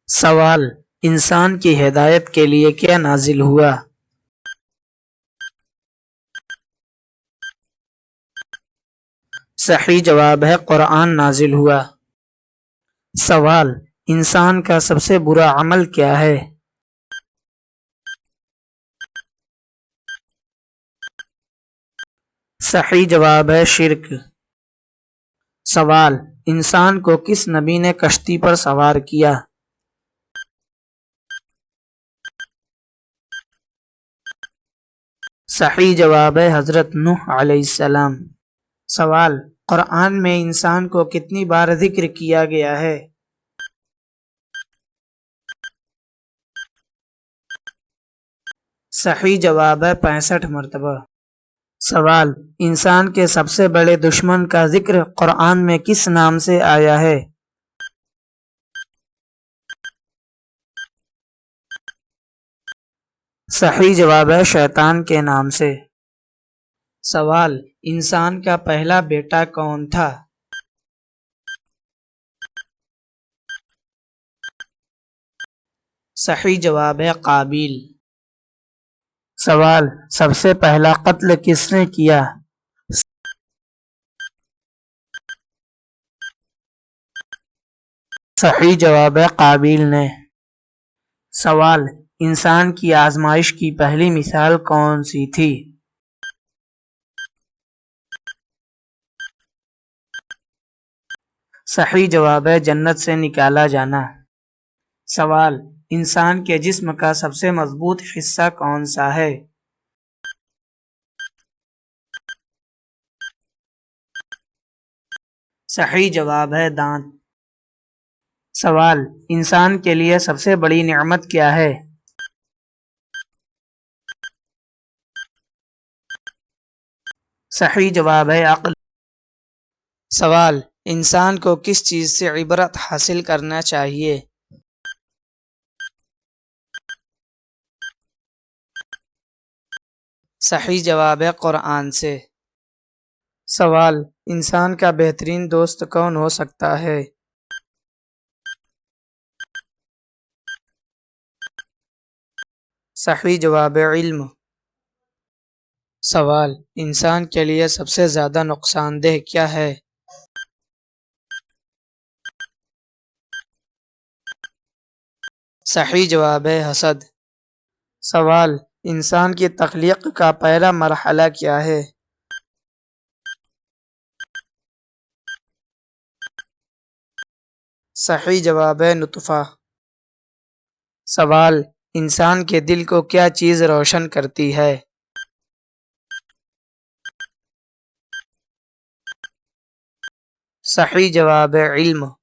سوال: انسان کی ہدایت کے لیے کیا نازل ہوا؟ صحیح جواب ہے قرآن نازل ہوا۔ سوال: انسان کا سب سے برا عمل کیا ہے؟ صحیح جواب ہے شرک۔ سوال: انسان کو کس نبی نے کشتی پر سوار کیا؟ صحیح جواب ہے حضرت نوح علیہ السلام۔ سوال: قرآن میں انسان کو کتنی بار ذکر کیا گیا ہے؟ صحیح جواب ہے 65 مرتبہ۔ سوال: انسان کے سب سے بڑے دشمن کا ذکر قرآن میں کس نام سے آیا ہے؟ صحیح جواب ہے شیطان کے نام سے۔ سوال: انسان کا پہلا بیٹا کون تھا؟ صحیح جواب ہے قابیل۔ سوال: سب سے پہلا قتل کس نے کیا؟ صحیح جواب ہے قابیل نے۔ سوال: انسان کی آزمائش کی پہلی مثال کون سی تھی؟ صحیح جواب ہے جنت سے نکالا جانا۔ سوال: انسان کے جسم کا سب سے مضبوط حصہ کون سا ہے؟ صحیح جواب ہے دانت۔ سوال: انسان کے لیے سب سے بڑی نعمت کیا ہے؟ صحیح جواب ہے عقل۔ سوال: انسان کو کس چیز سے عبرت حاصل کرنا چاہیے؟ صحیح جواب ہے قرآن سے۔ سوال: انسان کا بہترین دوست کون ہو سکتا ہے؟ صحیح جواب ہے علم۔ سوال: انسان کے لیے سب سے زیادہ نقصان دہ کیا ہے؟ صحیح جواب ہے حسد۔ سوال: انسان کی تخلیق کا پہلا مرحلہ کیا ہے؟ صحیح جواب ہے نطفہ۔ سوال: انسان کے دل کو کیا چیز روشن کرتی ہے؟ صحیح جواب ہے علم۔